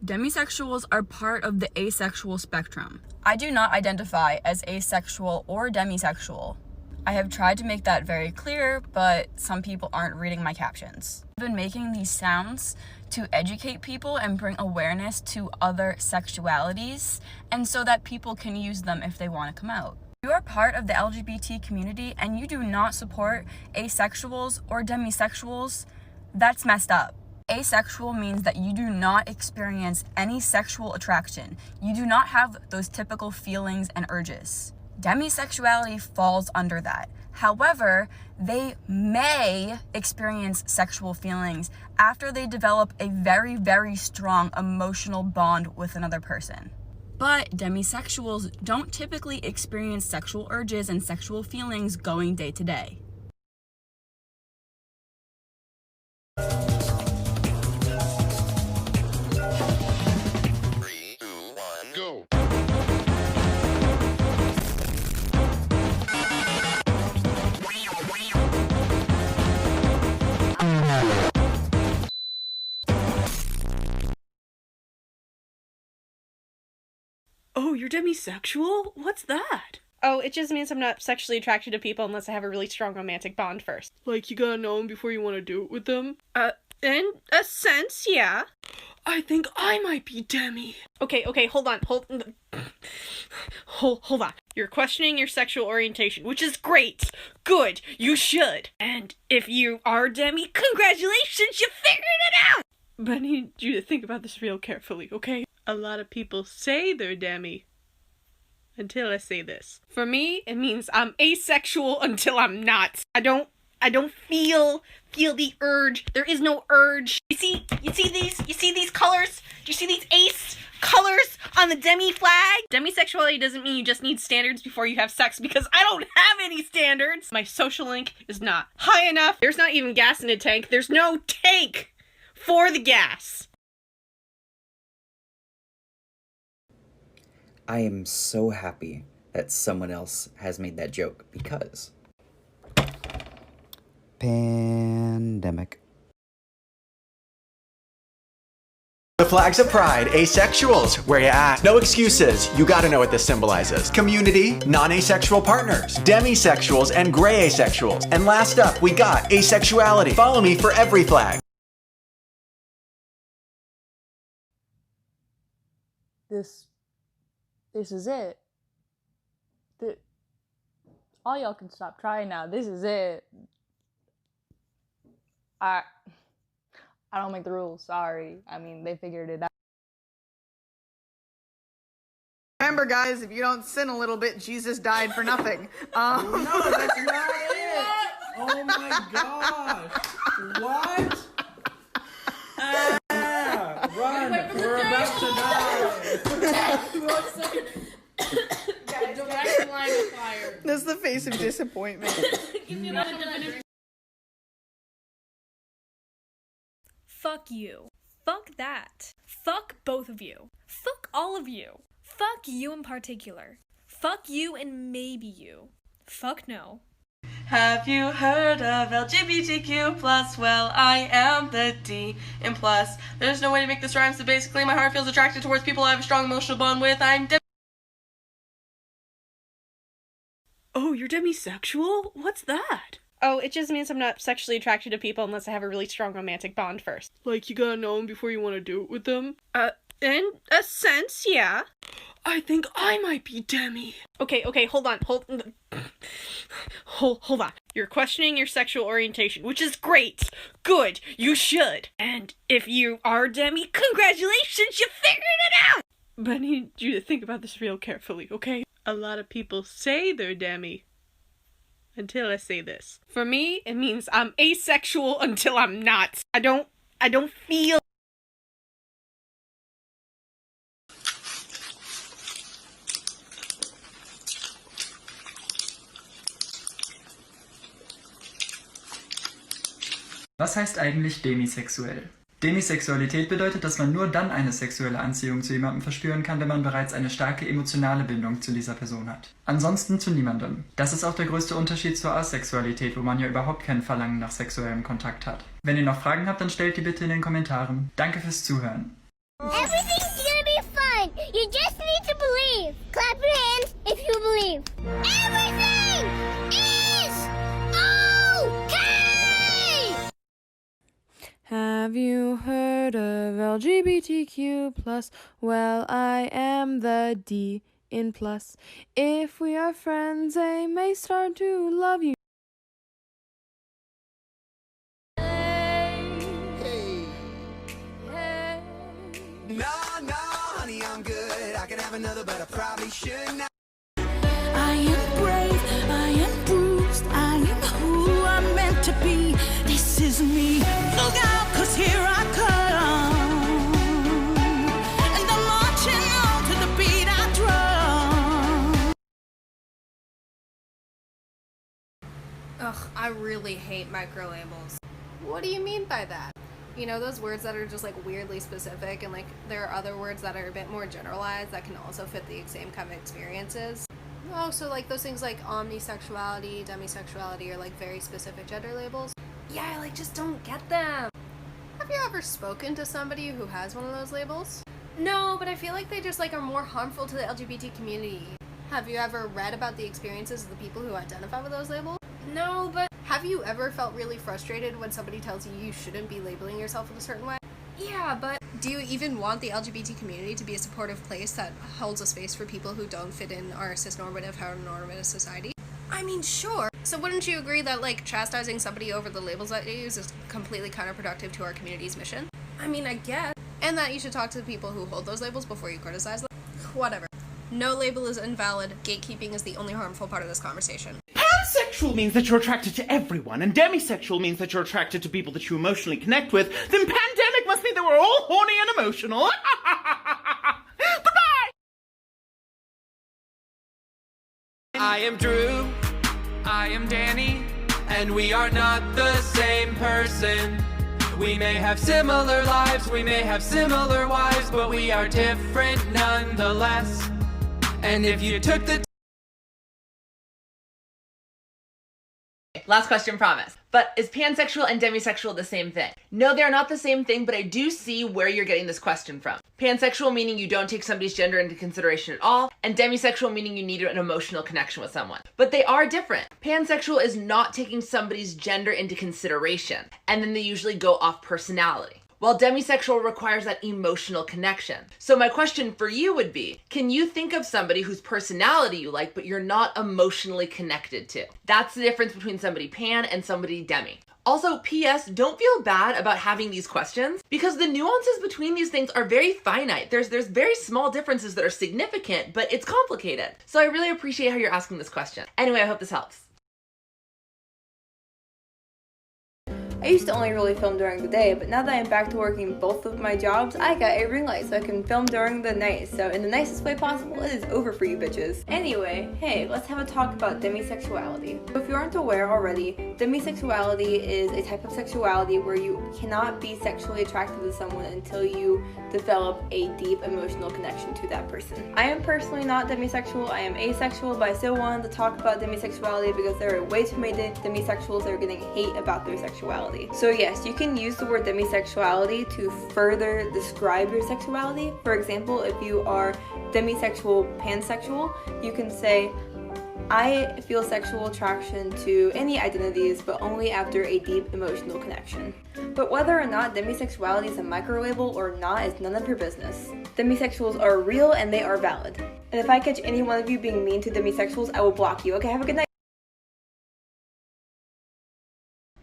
Demisexuals are part of the asexual spectrum. I do not identify as asexual or demisexual. I have tried to make that very clear, but some people aren't reading my captions. I've been making these sounds to educate people and bring awareness to other sexualities, and so that people can use them if they want to come out. If you are part of the LGBT community and you do not support asexuals or demisexuals, that's messed up. Asexual means that you do not experience any sexual attraction. You do not have those typical feelings and urges. Demisexuality falls under that. However, they may experience sexual feelings after they develop a very, very strong emotional bond with another person. But demisexuals don't typically experience sexual urges and sexual feelings going day to day. Oh, you're demisexual? What's that? Oh, it just means I'm not sexually attracted to people unless I have a really strong romantic bond first. Like, you gotta know them before you want to do it with them? In a sense, yeah. I think I might be demi. Okay, hold on. Hold on. You're questioning your sexual orientation, which is great. Good, you should. And if you are demi, congratulations, you figured it out! But I need you to think about this real carefully, okay? A lot of people say they're demi until I say this. For me, it means I'm asexual until I'm not. I don't feel the urge. There is no urge. You see these colors? Do you see these ace colors on the demi flag? Demisexuality doesn't mean you just need standards before you have sex, because I don't have any standards. My social link is not high enough. There's not even gas in a tank. There's no tank for the gas. I am so happy that someone else has made that joke, because pandemic. The flags of pride, asexuals, where you at? No excuses, you gotta know what this symbolizes. Community, non-asexual partners, demisexuals, and gray asexuals. And last up, we got asexuality. Follow me for every flag. This is it. All y'all can stop trying now. This is it. I don't make the rules. Sorry. I mean, they figured it out. Remember, guys, if you don't sin a little bit, Jesus died for nothing. No, that's not it. Oh my gosh. What? Run. We're about to die. That's the face of disappointment. Fuck you. Fuck that. Fuck both of you. Fuck all of you. Fuck you in particular. Fuck you and maybe you. Fuck no. Have you heard of LGBTQ+? Well, I am the D in plus. There's no way to make this rhyme, so basically my heart feels attracted towards people I have a strong emotional bond with. I'm Oh, you're demisexual? What's that? Oh, it just means I'm not sexually attracted to people unless I have a really strong romantic bond first. Like, you gotta know them before you want to do it with them? In a sense, yeah. I think I might be demi. Okay, hold on. Hold on. You're questioning your sexual orientation, which is great. Good, you should. And if you are demi, congratulations, you figured it out! But I need you to think about this real carefully, okay? A lot of people say they're demi until I say this. For me, it means I'm asexual until I'm not. I don't feel. Was heißt eigentlich demisexuell? Demisexualität bedeutet, dass man nur dann eine sexuelle Anziehung zu jemandem verspüren kann, wenn man bereits eine starke emotionale Bindung zu dieser Person hat. Ansonsten zu niemandem. Das ist auch der größte Unterschied zur Asexualität, wo man ja überhaupt kein Verlangen nach sexuellem Kontakt hat. Wenn ihr noch Fragen habt, dann stellt die bitte in den Kommentaren. Danke fürs Zuhören. Everything LGBTQ plus. Well, I am the D in plus. If we are friends, I may start to love you. No, honey, I'm good. I can have another, but I probably should not. I am brave, I am bruised, I am who I'm meant to be. This is me. Look out, 'cause here I come. And I'm marching on to the beat I drum. Ugh, I really hate microlabels. What do you mean by that? You know, those words that are just like weirdly specific, and like there are other words that are a bit more generalized that can also fit the same kind of experiences. Oh, so like those things like omnisexuality, demisexuality, or like very specific gender labels. Yeah, I like just don't get them. Have you ever spoken to somebody who has one of those labels? No, but I feel like they just like are more harmful to the LGBT community. Have you ever read about the experiences of the people who identify with those labels? No, but have you ever felt really frustrated when somebody tells you you shouldn't be labeling yourself in a certain way? Yeah, but do you even want the LGBT community to be a supportive place that holds a space for people who don't fit in our cis-normative, heteronormative society? I mean, sure. So wouldn't you agree that, like, chastising somebody over the labels that they use is completely counterproductive to our community's mission? I mean, I guess. And that you should talk to the people who hold those labels before you criticize them? Whatever. No label is invalid. Gatekeeping is the only harmful part of this conversation. Pansexual means that you're attracted to everyone, and demisexual means that you're attracted to people that you emotionally connect with. Then pandemic must mean that we're all horny and emotional. Goodbye! I am Drew, I am Danny, and we are not the same person. We may have similar lives, we may have similar wives, but we are different nonetheless. And if you took the Last question, promise. But is pansexual and demisexual the same thing? No, they're not the same thing, but I do see where you're getting this question from. Pansexual meaning you don't take somebody's gender into consideration at all, and demisexual meaning you need an emotional connection with someone. But they are different. Pansexual is not taking somebody's gender into consideration, and then they usually go off personality, while demisexual requires that emotional connection. So my question for you would be, can you think of somebody whose personality you like, but you're not emotionally connected to? That's the difference between somebody pan and somebody demi. Also, P.S., don't feel bad about having these questions, because the nuances between these things are very finite. There's very small differences that are significant, but it's complicated. So I really appreciate how you're asking this question. Anyway, I hope this helps. I used to only really film during the day, but now that I'm back to working both of my jobs, I got a ring light so I can film during the night. So in the nicest way possible, it is over for you bitches. Anyway, hey, let's have a talk about demisexuality. So if you aren't aware already, demisexuality is a type of sexuality where you cannot be sexually attracted to someone until you develop a deep emotional connection to that person. I am personally not demisexual, I am asexual, but I still wanted to talk about demisexuality because there are way too many demisexuals that are getting hate about their sexuality. So yes, you can use the word demisexuality to further describe your sexuality. For example, if you are demisexual, pansexual, you can say, I feel sexual attraction to any identities, but only after a deep emotional connection. But whether or not demisexuality is a microlabel or not is none of your business. Demisexuals are real and they are valid. And if I catch any one of you being mean to demisexuals, I will block you. Okay, have a good night.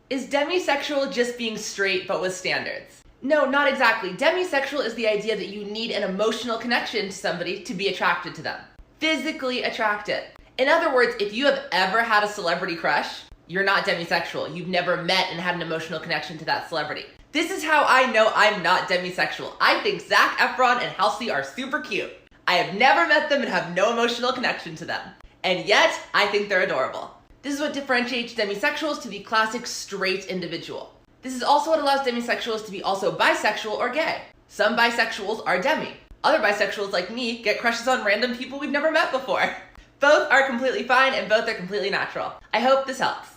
Is demisexual just being straight but with standards? No, not exactly. Demisexual is the idea that you need an emotional connection to somebody to be attracted to them. Physically attracted. In other words, if you have ever had a celebrity crush, you're not demisexual. You've never met and had an emotional connection to that celebrity. This is how I know I'm not demisexual. I think Zac Efron and Halsey are super cute. I have never met them and have no emotional connection to them. And yet, I think they're adorable. This is what differentiates demisexuals to the classic straight individual. This is also what allows demisexuals to be also bisexual or gay. Some bisexuals are demi. Other bisexuals like me get crushes on random people we've never met before. Both are completely fine and both are completely natural. I hope this helps.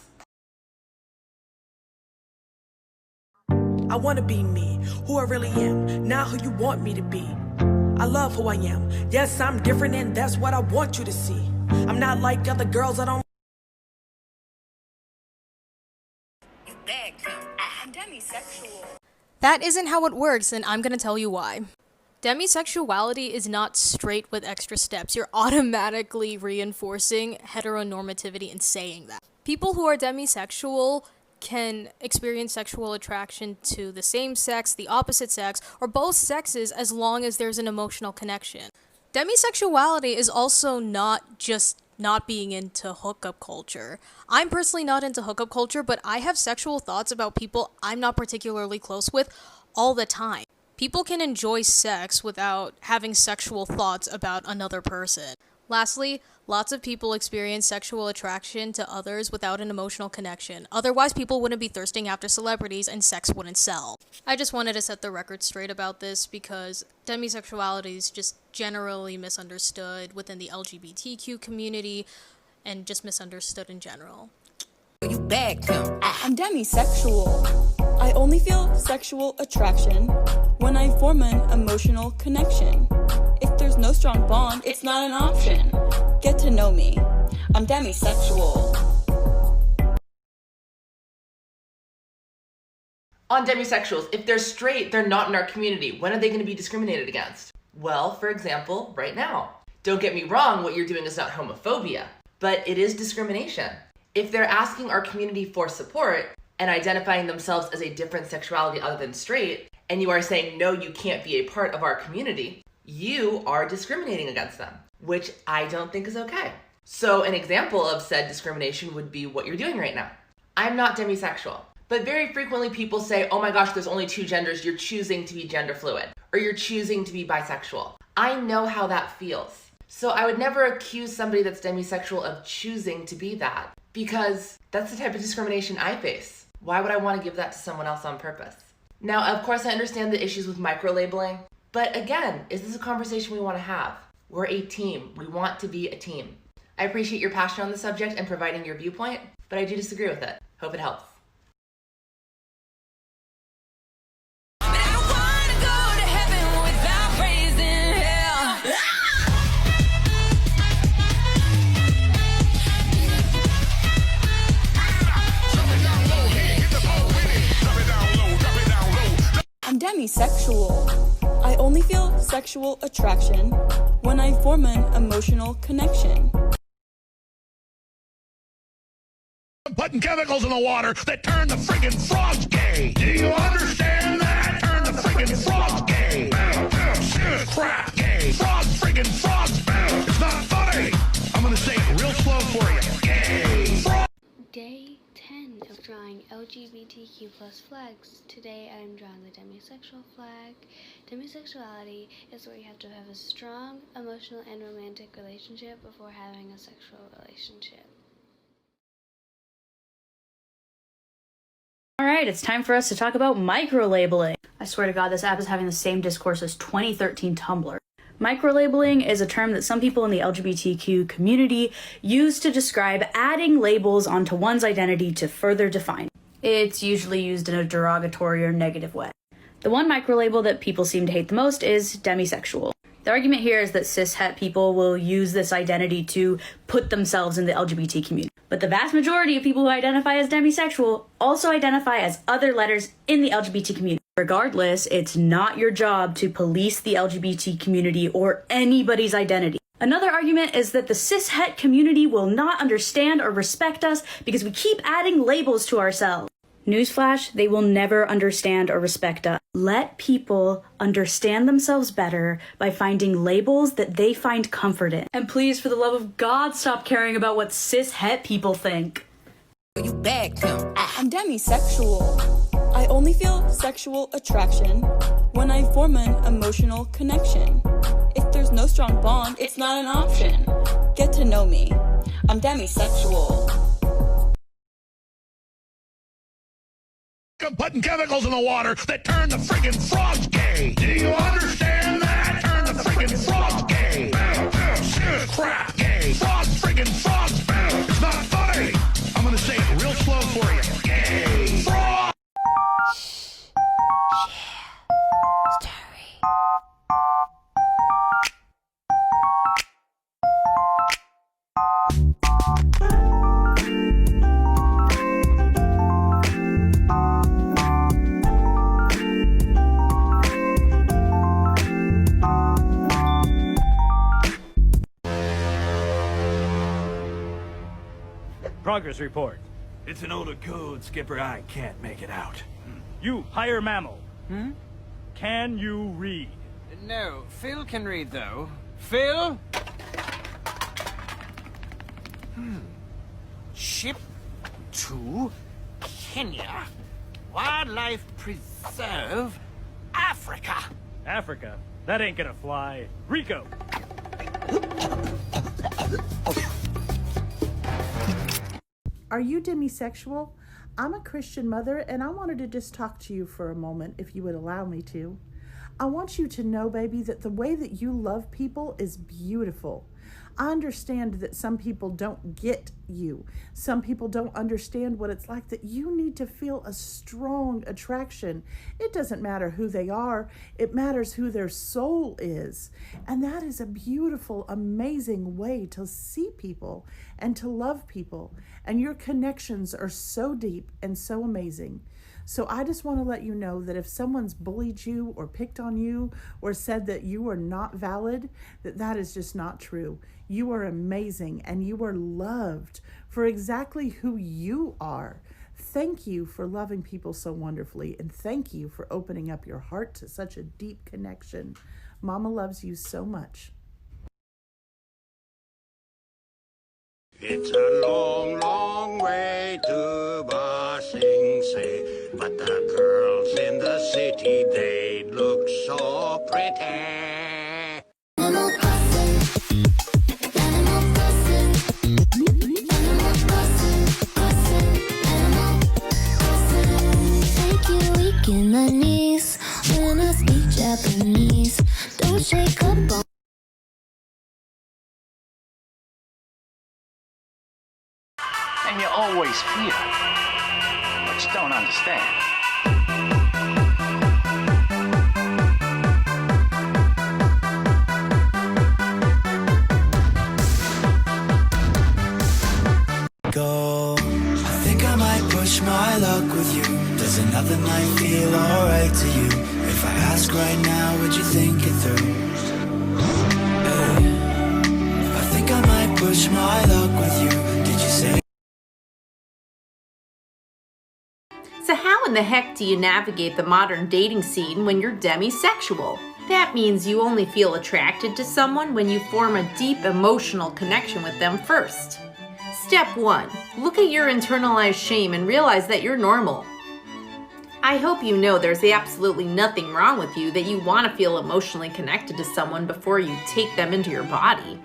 I want to be me, who I really am, not who you want me to be. I love who I am. Yes, I'm different and that's what I want you to see. I'm not like other girls, I don't. That isn't how it works, and I'm gonna tell you why. Demisexuality is not straight with extra steps. You're automatically reinforcing heteronormativity in saying that. People who are demisexual can experience sexual attraction to the same sex, the opposite sex, or both sexes as long as there's an emotional connection. Demisexuality is also not just not being into hookup culture. I'm personally not into hookup culture, but I have sexual thoughts about people I'm not particularly close with all the time. People can enjoy sex without having sexual thoughts about another person. Lastly, lots of people experience sexual attraction to others without an emotional connection. Otherwise, people wouldn't be thirsting after celebrities and sex wouldn't sell. I just wanted to set the record straight about this because demisexuality is just generally misunderstood within the LGBTQ community and just misunderstood in general. You beg him. I'm demisexual. I only feel sexual attraction when I form an emotional connection. If there's no strong bond, it's not an option. Get to know me. I'm demisexual. On demisexuals, if they're straight, they're not in our community. When are they going to be discriminated against? Well, for example, right now. Don't get me wrong, what you're doing is not homophobia, but it is discrimination. If they're asking our community for support and identifying themselves as a different sexuality other than straight, and you are saying, no, you can't be a part of our community, you are discriminating against them, which I don't think is okay. So an example of said discrimination would be what you're doing right now. I'm not demisexual, but very frequently people say, oh my gosh, there's only two genders, you're choosing to be gender fluid, or you're choosing to be bisexual. I know how that feels. So I would never accuse somebody that's demisexual of choosing to be that, because that's the type of discrimination I face. Why would I want to give that to someone else on purpose? Now, of course, I understand the issues with micro-labeling, but again, is this a conversation we want to have? We're a team. We want to be a team. I appreciate your passion on the subject and providing your viewpoint, but I do disagree with it. Hope it helps. I'm demisexual. I only feel sexual attraction when I form an emotional connection. Putting chemicals in the water that turn the friggin' frogs gay. Do you understand that? Turn the friggin' frogs gay. Crap gay. Frogs friggin' frogs. It's not funny. I'm gonna say it real slow for you. Gay. Day 10 of drawing LGBTQ+ flags. Today I'm drawing the demisexual flag. Demisexuality is where you have to have a strong emotional and romantic relationship before having a sexual relationship. Alright, it's time for us to talk about microlabeling. I swear to God, this app is having the same discourse as 2013 Tumblr. Microlabeling is a term that some people in the LGBTQ community use to describe adding labels onto one's identity to further define it. It's usually used in a derogatory or negative way. The one microlabel that people seem to hate the most is demisexual. The argument here is that cis-het people will use this identity to put themselves in the LGBT community. But the vast majority of people who identify as demisexual also identify as other letters in the LGBT community. Regardless, it's not your job to police the LGBT community or anybody's identity. Another argument is that the cis-het community will not understand or respect us because we keep adding labels to ourselves. Newsflash, they will never understand or respect us. Let people understand themselves better by finding labels that they find comfort in. And please, for the love of God, stop caring about what cis-het people think. You beg him. I'm demisexual. I only feel sexual attraction when I form an emotional connection. If there's no strong bond, it's not an option. Get to know me. I'm demisexual. Putting chemicals in the water that turn the friggin' frogs gay. Do you understand that? Turn the friggin' frogs gay. Crap gay. Frogs friggin' frogs. It's not funny. I'm gonna say it real slow for you. Gay. Frog. Progress report. It's an older code, Skipper. I can't make it out. You higher mammal. Can you read? No, Phil can read, though. Phil? Ship to Kenya. Wildlife Preserve, Africa. Africa? That ain't gonna fly. Rico! Are you demisexual? I'm a Christian mother, and I wanted to just talk to you for a moment, if you would allow me to. I want you to know, baby, that the way that you love people is beautiful. I understand that some people don't get you. Some people don't understand what it's like, that you need to feel a strong attraction. It doesn't matter who they are. It matters who their soul is. And that is a beautiful, amazing way to see people and to love people. And your connections are so deep and so amazing. So I just want to let you know that if someone's bullied you or picked on you or said that you are not valid, that is just not true. You are amazing and you are loved for exactly who you are. Thank you for loving people so wonderfully, and thank you for opening up your heart to such a deep connection. Mama loves you so much. It's a long, long way to Ba Sing Se, but the girls in the city, they look so pretty. In the knees when I speak Japanese. Don't shake up on. And you always feel, but you don't understand. Go. I think I might push my luck with you. Does another night feel alright to you? If I ask right now, would you think it through? Hey. I think I might push my luck with you. Did you say? So how in the heck do you navigate the modern dating scene when you're demisexual? That means you only feel attracted to someone when you form a deep emotional connection with them first. Step 1. Look at your internalized shame and realize that you're normal. I hope you know there's absolutely nothing wrong with you that you want to feel emotionally connected to someone before you take them into your body.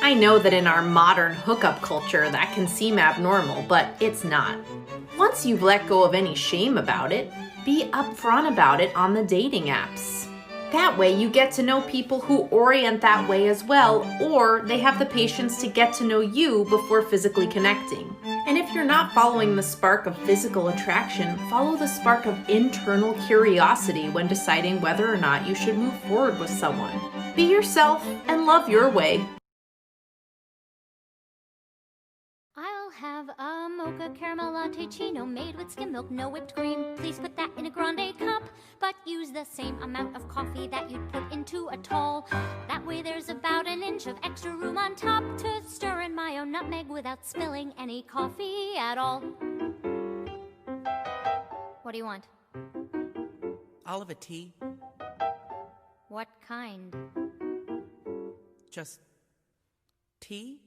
I know that in our modern hookup culture that can seem abnormal, but it's not. Once you've let go of any shame about it, be upfront about it on the dating apps. That way you get to know people who orient that way as well, or they have the patience to get to know you before physically connecting. And if you're not following the spark of physical attraction, follow the spark of internal curiosity when deciding whether or not you should move forward with someone. Be yourself and love your way. I'll have a mocha caramel latte chino made with skim milk, no whipped cream. Please put that in a grande cup, but use the same amount of coffee that you'd put into a tall. That way there's about an inch of extra room on top to stir in my own nutmeg without spilling any coffee at all. What do you want? Olive tea. What kind? Just tea?